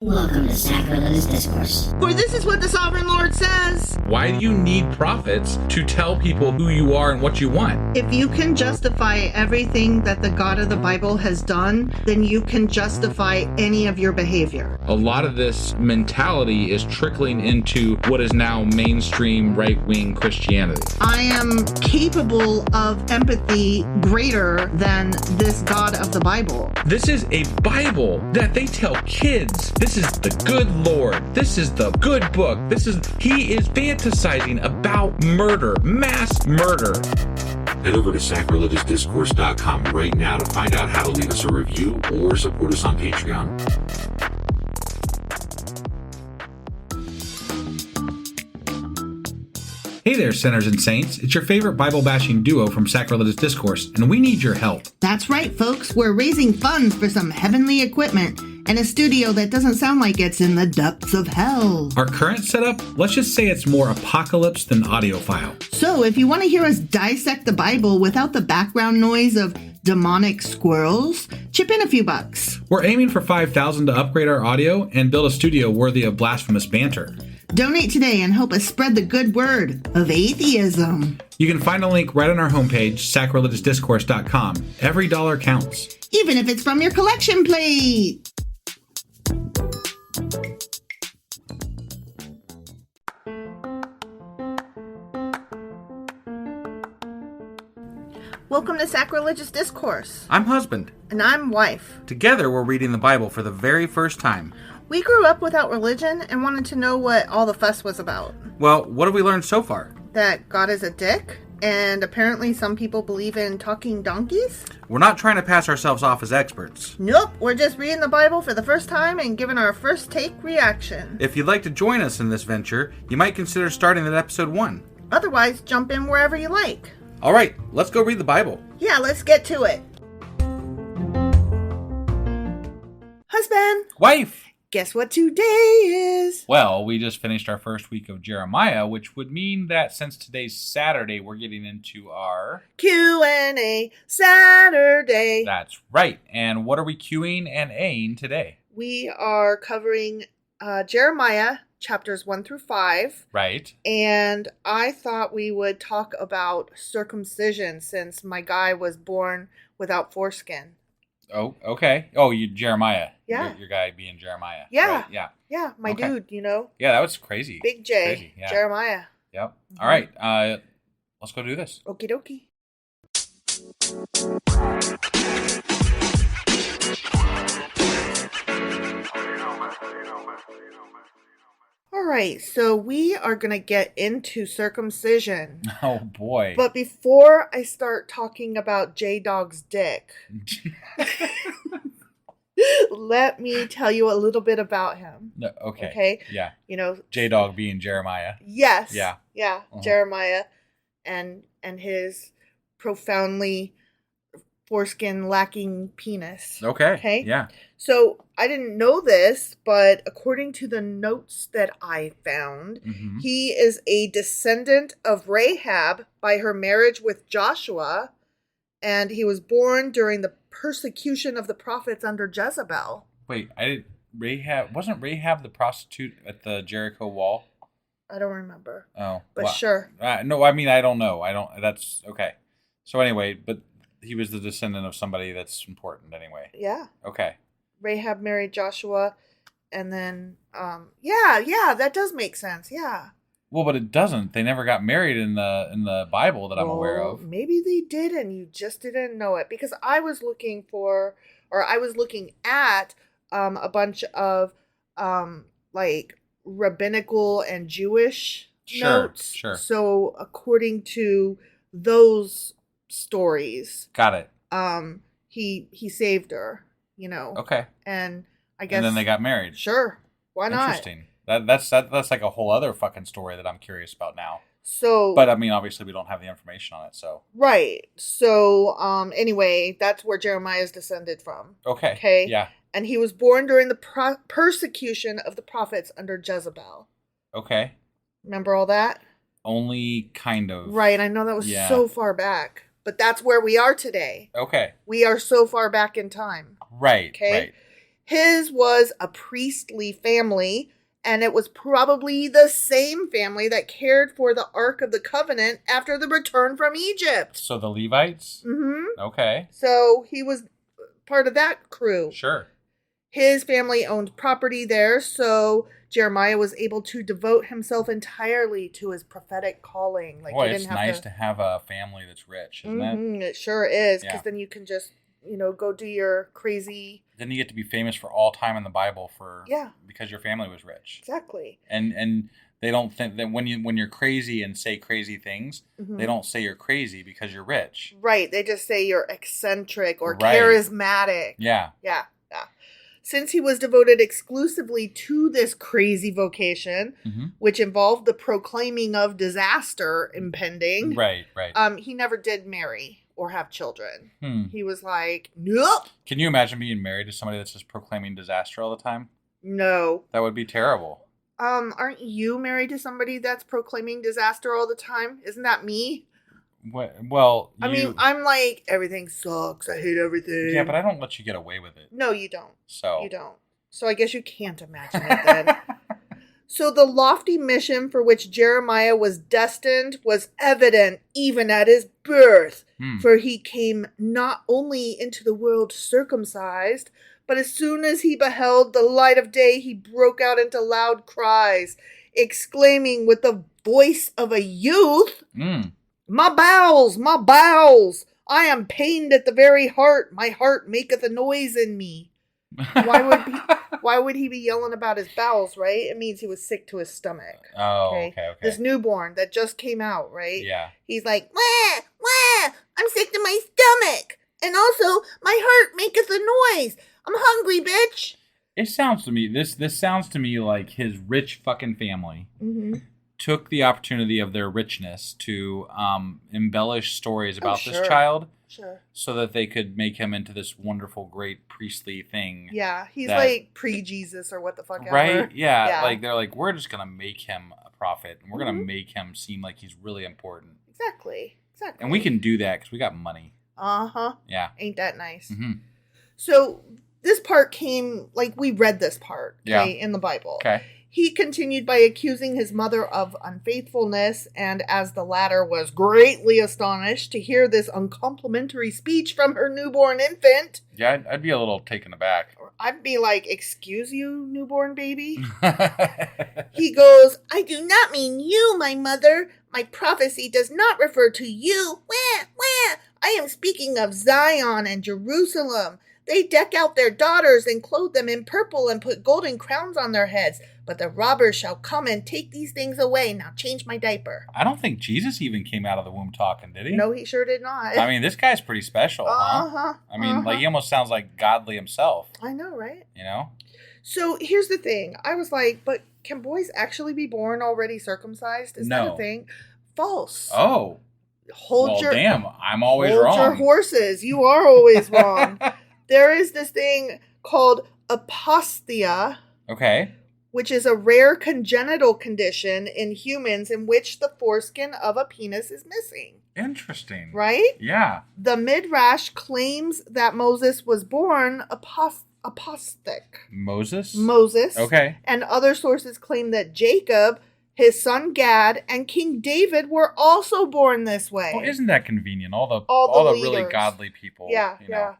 Welcome to Sacrilegious Discourse. For this is what the Sovereign Lord says. Why do you need prophets to tell people who you are and what you want? If you can justify everything that the God of the Bible has done, then you can justify any of your behavior. A lot of this mentality is trickling into what is now mainstream right-wing Christianity. I am capable of empathy greater than this God of the Bible. This is a Bible that they tell kids. This is the good Lord. This is the good book. He is fantasizing about murder, mass murder. Head over to sacrilegiousdiscourse.com right now to find out how to leave us a review or support us on Patreon. Hey there, sinners and saints. It's your favorite Bible-bashing duo from Sacrilegious Discourse, and we need your help. That's right, folks. We're raising funds for some heavenly equipment and a studio that doesn't sound like it's in the depths of hell. Our current setup, let's just say it's more apocalypse than audiophile. So if you want to hear us dissect the Bible without the background noise of demonic squirrels, chip in a few bucks. We're aiming for $5,000 to upgrade our audio and build a studio worthy of blasphemous banter. Donate today and help us spread the good word of atheism. You can find a link right on our homepage, sacrilegiousdiscourse.com. Every dollar counts. Even if it's from your collection plate. Welcome to Sacrilegious Discourse. I'm husband. And I'm wife. Together, we're reading the Bible for the very first time. We grew up without religion and wanted to know what all the fuss was about. Well, what have we learned so far? That God is a dick, and apparently some people believe in talking donkeys. We're not trying to pass ourselves off as experts. Nope, we're just reading the Bible for the first time and giving our first take reaction. If you'd like to join us in this venture, you might consider starting at episode 1. Otherwise, jump in wherever you like. All right, let's go read the Bible. Yeah, let's get to it. Husband. Wife. Guess what today is? Well, we just finished our first week of Jeremiah, which would mean that since today's Saturday, we're getting into our Q&A Saturday. That's right. And what are we Qing and Aing today? We are covering Jeremiah chapters 1 through 5. Right. And I thought we would talk about circumcision since my guy was born without foreskin. Oh, okay. Oh, Jeremiah. Yeah. Your guy being Jeremiah. Yeah. Right, yeah. Yeah, my Okay. dude, you know. Yeah, that was crazy. Big J. Crazy, yeah. Jeremiah. Yep. Mm-hmm. All right. Let's go do this. Okie dokie. All right, so we are going to get into circumcision. Oh, boy. But before I start talking about J-Dog's dick, let me tell you a little bit about him. No, okay. Okay? Yeah. You know, J-Dog being Jeremiah. yes. Yeah. Yeah, Uh-huh. Jeremiah and his profoundly foreskin lacking penis. Okay. Okay? Yeah. So I didn't know this, but according to the notes that I found, Mm-hmm. he is a descendant of Rahab by her marriage with Joshua, and he was born during the persecution of the prophets under Jezebel. Wait, wasn't Rahab the prostitute at the Jericho wall? I don't remember. Oh. But well, sure. No, I mean, I don't know. That's okay. So anyway, but he was the descendant of somebody that's important anyway. Yeah. Okay. Rahab married Joshua, and then, yeah, that does make sense. Yeah. Well, but it doesn't. They never got married in the Bible that I'm aware of. Maybe they did, and you just didn't know it, because I was looking at a bunch of like rabbinical and Jewish notes. Sure. So according to those stories, Got it. he saved her, you know. Okay. And I guess And then they got married. Sure. Why not? Interesting. That's like a whole other fucking story that I'm curious about now. So, But I mean, obviously we don't have the information on it, so. right. So, anyway, that's where Jeremiah is descended from. Okay. Okay. Yeah. And he was born during the persecution of the prophets under Jezebel. Okay. Remember all that? Only kind of. Right. I know that was Yeah. so far back, but that's where we are today. Okay. We are so far back in time. Right. Okay. Right. His was a priestly family, and it was probably the same family that cared for the Ark of the Covenant after the return from Egypt. So the Levites? Mm-hmm. Okay. So he was part of that crew. Sure. His family owned property there, so Jeremiah was able to devote himself entirely to his prophetic calling. Boy, it's nice to have a family that's rich, isn't it? It sure is, because Yeah. then you can just, go do your crazy... Then you get to be famous for all time in the Bible because your family was rich. Exactly. And they don't think that when you're crazy and say crazy things, Mm-hmm. they don't say you're crazy because you're rich. Right. They just say you're eccentric or Right. charismatic. Yeah. Yeah. Since he was devoted exclusively to this crazy vocation, Mm-hmm. which involved the proclaiming of disaster impending, Right. he never did marry or have children. Hmm. He was like, nope. Can you imagine being married to somebody that's just proclaiming disaster all the time? No. That would be terrible. Aren't you married to somebody that's proclaiming disaster all the time? Isn't that me? Well, I mean, I'm like, everything sucks. I hate everything. yeah, but I don't let you get away with it. No, you don't. So You don't. So I guess you can't imagine it then. So the lofty mission for which Jeremiah was destined was evident even at his birth, for he came not only into the world circumcised, but as soon as he beheld the light of day, he broke out into loud cries, exclaiming with the voice of a youth, my bowels, I am pained at the very heart. My heart maketh a noise in me. Why would he be yelling about his bowels, right? It means he was sick to his stomach. Oh, okay. This newborn that just came out, right? Yeah. He's like, wah, wah, I'm sick to my stomach. And also, my heart maketh a noise. I'm hungry, bitch. It sounds to me, this sounds to me like his rich fucking family took the opportunity of their richness to embellish stories about this child. Sure. So that they could make him into this wonderful, great priestly thing. Yeah, he's like pre-Jesus or what the fuck ever. Right? Yeah, like they're like, we're just going to make him a prophet. And we're going to make him seem like he's really important. Exactly. And we can do that because we got money. Uh-huh. Yeah. Ain't that nice? Mm-hmm. So this part came, like we read this part in the Bible. Okay. He continued by accusing his mother of unfaithfulness, and as the latter was greatly astonished to hear this uncomplimentary speech from her newborn infant. Yeah, I'd be a little taken aback. I'd be like, excuse you, newborn baby? He goes, I do not mean you, my mother. My prophecy does not refer to you. Wah, wah. I am speaking of Zion and Jerusalem. They deck out their daughters and clothe them in purple and put golden crowns on their heads. But the robbers shall come and take these things away. Now change my diaper. I don't think Jesus even came out of the womb talking, did he? No, he sure did not. I mean, this guy's pretty special, huh? Uh-huh. I mean, like, he almost sounds like godly himself. I know, right? You know? So here's the thing. I was like, but can boys actually be born already circumcised? Is that a thing? False. Oh. Damn, I'm always wrong. Hold your horses. You are always wrong. There is this thing called aposthia. Okay. Which is a rare congenital condition in humans in which the foreskin of a penis is missing. Interesting. Right? Yeah. The Midrash claims that Moses was born apostate. Moses? Okay. And other sources claim that Jacob, his son Gad, and King David were also born this way. Well, isn't that convenient? All the really godly people. Yeah.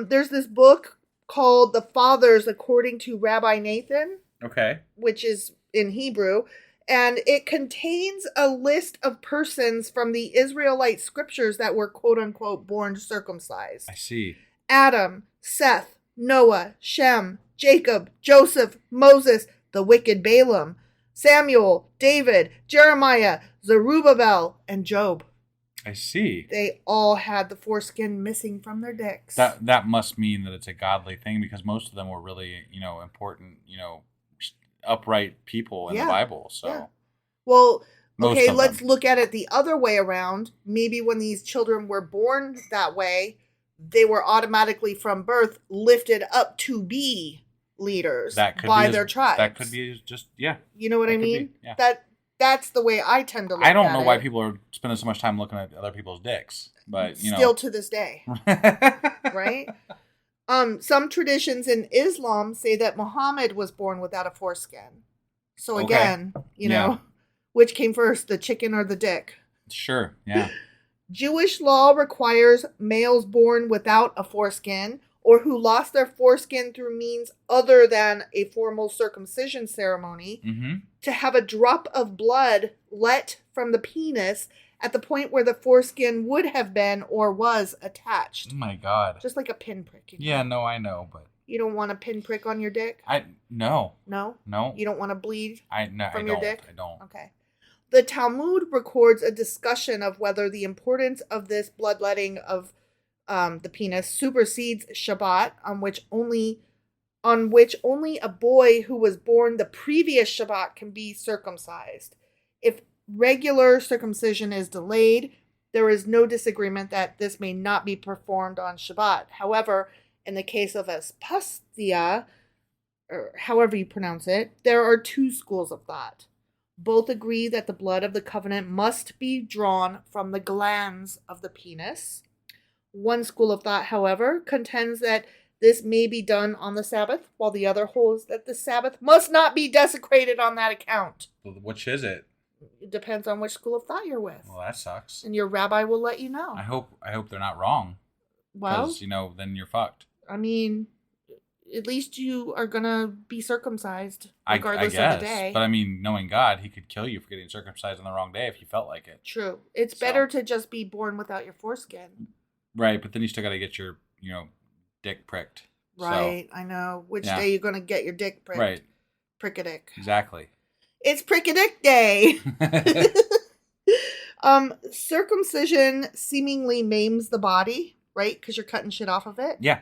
There's this book called The Fathers According to Rabbi Nathan. Okay. Which is in Hebrew. And it contains a list of persons from the Israelite scriptures that were quote unquote born circumcised. I see. Adam, Seth, Noah, Shem, Jacob, Joseph, Moses, the wicked Balaam, Samuel, David, Jeremiah, Zerubbabel, and Job. I see. They all had the foreskin missing from their dicks. That must mean that it's a godly thing because most of them were really, important, upright people in the Bible. So, well, okay, let's look at it the other way around. Maybe when these children were born that way, they were automatically from birth lifted up to be leaders by their tribes. That could be just, You know what I mean? Yeah. That's the way I tend to look at it. I don't know why people are spending so much time looking at other people's dicks, but still to this day. Right? Some traditions in Islam say that Muhammad was born without a foreskin. So Okay. again, you know, which came first, the chicken or the dick? Sure, yeah. Jewish law requires males born without a foreskin or who lost their foreskin through means other than a formal circumcision ceremony Mm-hmm. to have a drop of blood let from the penis at the point where the foreskin would have been or was attached. Oh my God. Just like a pinprick. You know? Yeah, no, I know, but You don't want a pinprick on your dick? no. No? No. You don't want to bleed from your dick? I don't. Okay. The Talmud records a discussion of whether the importance of this bloodletting of the penis supersedes Shabbat, on which only a boy who was born the previous Shabbat can be circumcised. If regular circumcision is delayed, there is no disagreement that this may not be performed on Shabbat. However, in the case of aposthia, or however you pronounce it, there are two schools of thought. Both agree that the blood of the covenant must be drawn from the glands of the penis. One school of thought, however, contends that this may be done on the Sabbath, while the other holds that the Sabbath must not be desecrated on that account. Which is it? It depends on which school of thought you're with. Well, that sucks. And your rabbi will let you know. I hope they're not wrong. Well, Because, then you're fucked. I mean, at least you are going to be circumcised I regardless guess, of the day. But knowing God, he could kill you for getting circumcised on the wrong day if you felt like it. True. It's better to just be born without your foreskin. Right, but then you still got to get your, dick pricked. Right, I know. Which Yeah. day you're going to get your dick pricked. Right. Prick-a-dick. Exactly. It's Prick-a-dick Day. Circumcision seemingly maims the body, right? Because you're cutting shit off of it. Yeah.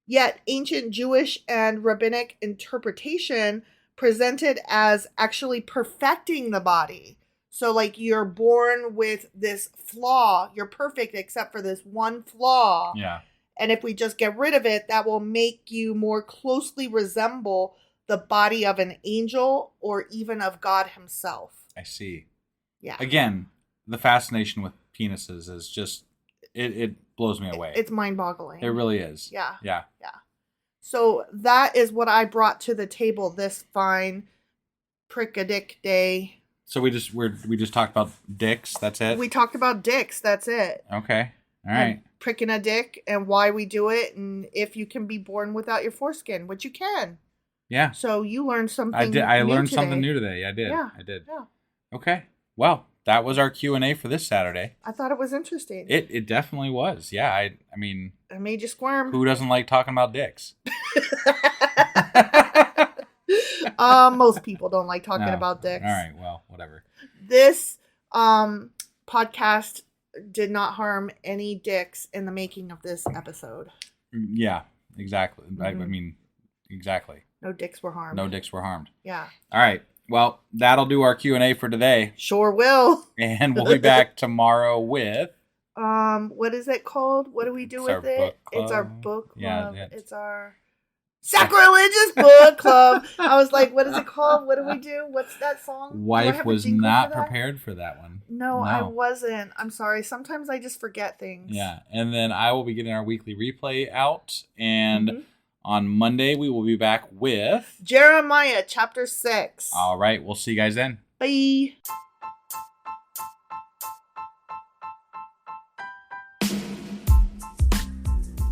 Yet ancient Jewish and rabbinic interpretation presented as actually perfecting the body. So like you're born with this flaw. You're perfect except for this one flaw. Yeah. And if we just get rid of it, that will make you more closely resemble the body of an angel or even of God himself. I see. Yeah. Again, the fascination with penises is just, it blows me away. It's mind-boggling. It really is. Yeah. Yeah. Yeah. So that is what I brought to the table this fine Prick-a-dick Day. So we just talked about dicks. That's it. We talked about dicks. That's it. Okay. All right. And pricking a dick and why we do it, and if you can be born without your foreskin, which you can. Yeah. So you learned something. I did. I learned today. something new today. I did. Yeah. I did. Yeah. Okay. Well, that was our Q&A for this Saturday. I thought it was interesting. It definitely was. Yeah. I mean, I made you squirm. who doesn't like talking about dicks? Most people don't like talking No. about dicks. All right. Well, whatever. This podcast did not harm any dicks in the making of this episode. Yeah. Exactly. I Mhm. mean, exactly. No dicks were harmed. No dicks were harmed. Yeah. All right. Well, that'll do our Q&A for today. Sure will. And we'll be back tomorrow with... What is it called? What do we do It's our with it? book It's our club. book club. Yeah, It's our sacrilegious book club. I was like, what is it called? What do we do? What's that song? Do I Wife have a was jingle not for that? prepared for that one. No, I wasn't. I'm sorry. Sometimes I just forget things. Yeah. And then I will be getting our weekly replay out. And Mhm. on Monday, we will be back with... Jeremiah chapter 6. All right. We'll see you guys then. Bye.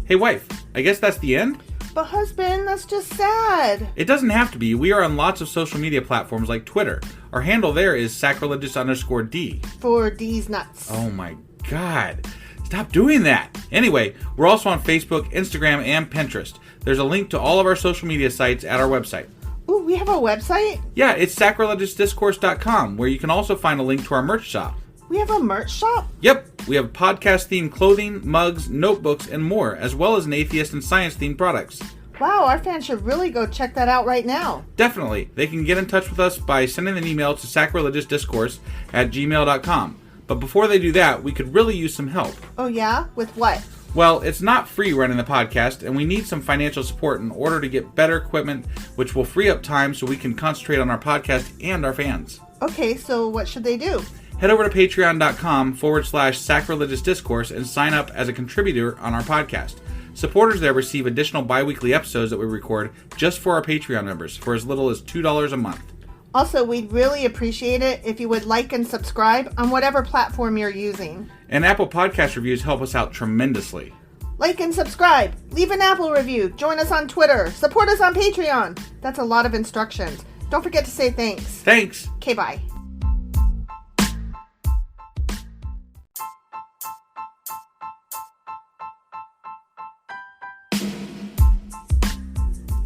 Hey, wife. I guess that's the end? But husband, that's just sad. It doesn't have to be. We are on lots of social media platforms like Twitter. Our handle there is sacrilegious_D. For D's nuts. Oh my God. Stop doing that. Anyway, we're also on Facebook, Instagram, and Pinterest. There's a link to all of our social media sites at our website. Ooh, we have a website? Yeah, it's sacrilegiousdiscourse.com, where you can also find a link to our merch shop. We have a merch shop? Yep, we have podcast-themed clothing, mugs, notebooks, and more, as well as an atheist and science-themed products. Wow, our fans should really go check that out right now. Definitely. They can get in touch with us by sending an email to sacrilegiousdiscourse@gmail.com. But before they do that, we could really use some help. Oh yeah? With what? Well, it's not free running the podcast, and we need some financial support in order to get better equipment, which will free up time so we can concentrate on our podcast and our fans. Okay, so what should they do? Head over to patreon.com/sacrilegiousdiscourse and sign up as a contributor on our podcast. Supporters there receive additional bi-weekly episodes that we record just for our Patreon members for as little as $2 a month. Also, we'd really appreciate it if you would like and subscribe on whatever platform you're using. And Apple Podcast reviews help us out tremendously. Like and subscribe, leave an Apple review, join us on Twitter, support us on Patreon. That's a lot of instructions. Don't forget to say thanks. Thanks. Okay, bye.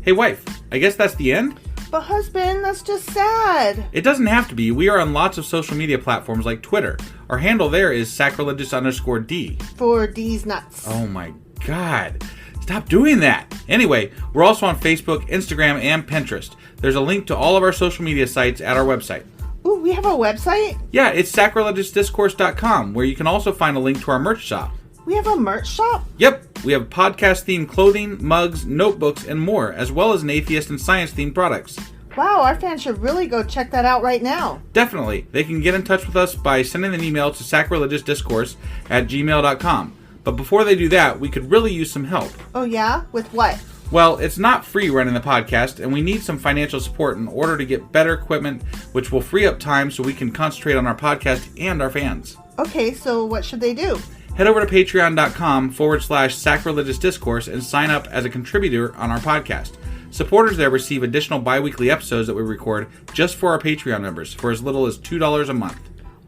Hey wife, I guess that's the end? But husband, that's just sad. It doesn't have to be. We are on lots of social media platforms like Twitter. Our handle there is sacrilegious_D. For D's nuts. Oh my God. Stop doing that. Anyway, we're also on Facebook, Instagram, and Pinterest. There's a link to all of our social media sites at our website. Ooh, we have a website? Yeah, it's sacrilegiousdiscourse.com, where you can also find a link to our merch shop. We have a merch shop? Yep, we have podcast-themed clothing, mugs, notebooks, and more, as well as an atheist and science-themed products. Wow, our fans should really go check that out right now. Definitely. They can get in touch with us by sending an email to sacrilegiousdiscourse@gmail.com. But before they do that, we could really use some help. Oh yeah? With what? Well, it's not free running the podcast, and we need some financial support in order to get better equipment, which will free up time so we can concentrate on our podcast and our fans. Okay, so what should they do? Head over to patreon.com/sacrilegiousdiscourse and sign up as a contributor on our podcast. Supporters there receive additional bi-weekly episodes that we record just for our Patreon members for as little as $2 a month.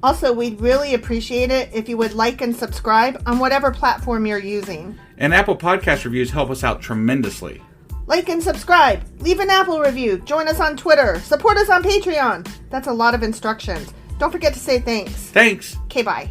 Also, we'd really appreciate it if you would like and subscribe on whatever platform you're using. And Apple Podcast reviews help us out tremendously. Like and subscribe, leave an Apple review, join us on Twitter, support us on Patreon. That's a lot of instructions. Don't forget to say thanks. Thanks. Okay, bye.